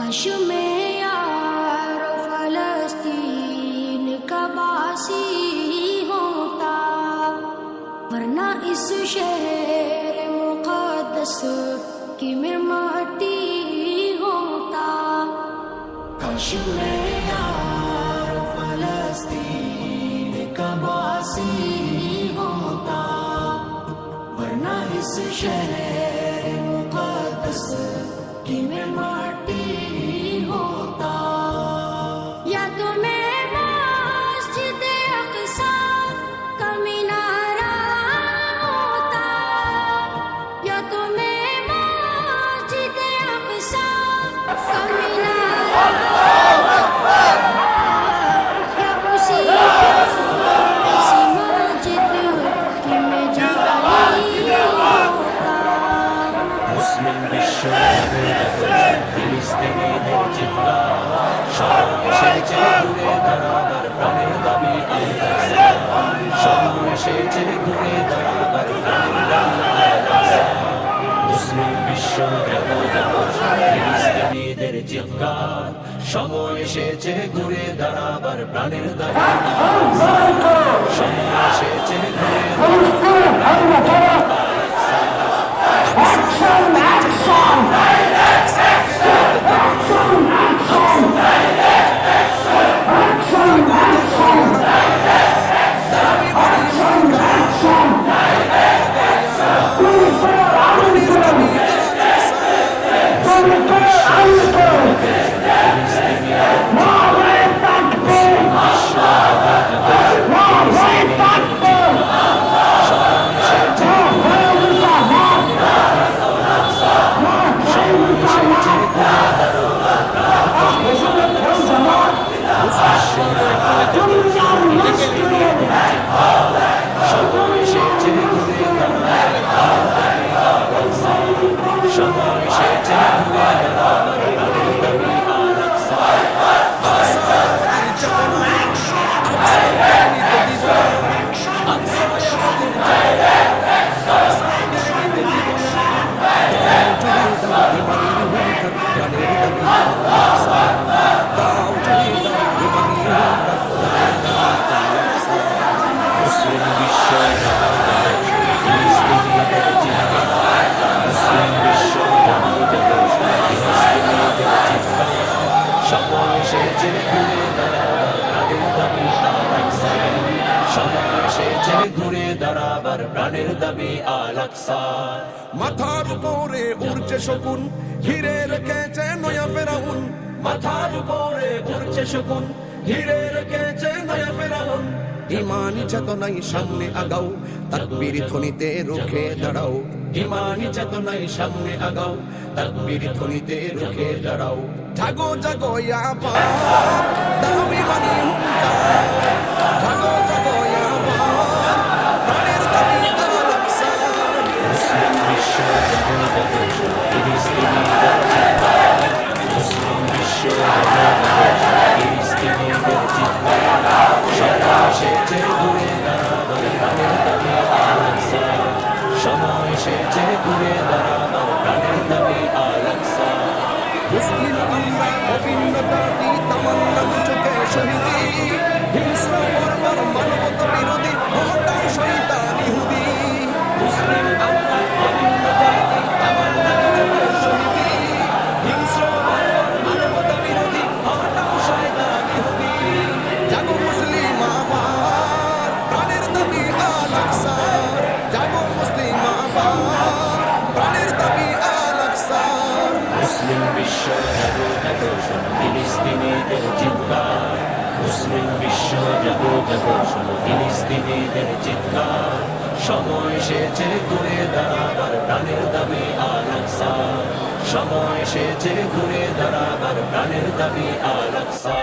काश मैं यार फलस्तीन का बासी होता, वरना इस शहर मुक़द्दस की मैं माटी होता। काश मैं यार फलस्तीन का बासी होता, वरना इस शहर मुक़द्दस की मैं माटी होता। या तो मैं मस्जिद अक़सा का मीनारा होता, या तो मैं मस्जिद अक़सा का मीनारा, या उसी मस्जिद की मैं जाली होता। মুসলিম বিশ্ব ফিলিস্তিনিদের চিৎকার সময় এসেছে ঘুরে দাঁড়াবার প্রাণের দাবি সময় এসেছে ঘুরে দাঁড়াবার প্রাণের দাবি মুসলিম বিশ্ব ফিলিস্তিনিদের চিৎকার সময় এসেছে ঘুরে দাঁড়াবার প্রাণের দাবি সময় এসেছে ঘুরে প্রাণের দাবি আল আকসা মাথার উপরে উড়ছে শকুন ঘিরে রেখেছে নয়া ফেরাউন মাথার উপরে উড়ছে শকুন ঘিরে রেখেছে নয়া ফেরাউন ইমানি চেতনাই সামনে আগাও তাকবীর ধ্বনিতে রুখে দাঁড়াও ইমানি চেতনাই সামনে আগাও তাকবীর ধ্বনিতে রুখে দাঁড়াও জাগো জাগো ইয়া পাক দাবি বানি হুঙ্কার জাগো জাগো ইয়া পাক প্রাণের দাবি আল আকসা মুসলিম বিশ্ব ফিলিস্তিনিদের চিৎকার মুসলিম বিশ্ব ফিলিস্তিনিদের চিৎকার সময় এসেছে ঘুরে দাঁড়াবার প্রাণের দাবি আল আকসা সময় এসেছে ঘুরে দাঁড়াবার প্রাণের দাবি আল আকসা মুসলিম আমরা অভিন্নতাটি তামান্না চোখে শহীদি হিংস্র বর্বর মানবতা বিরোধী হটাও শয়তান ইহুদি মুসলিম আমরা অভিন্নতাটি তামান্না চোখে শহীদি হিংস্র বর্বর মানবতা বিরোধী হটাও শয়তান ইহুদি জাগো মুসলিম আবার প্রাণের দাবি আল আকসা জাগো মুসলিম আবার প্রাণের দাবি আল আকসা মুসলিম বিশ্ব ফিলিস্তিনিদের চিৎকার মুসলিম বিশ্ব ফিলিস্তিনিদের চিৎকার সময় এসেছে ঘুরে দাঁড়াবার প্রাণের দাবি আল আকসা সময় এসেছে ঘুরে দাঁড়াবার প্রাণের দাবি আল আকসা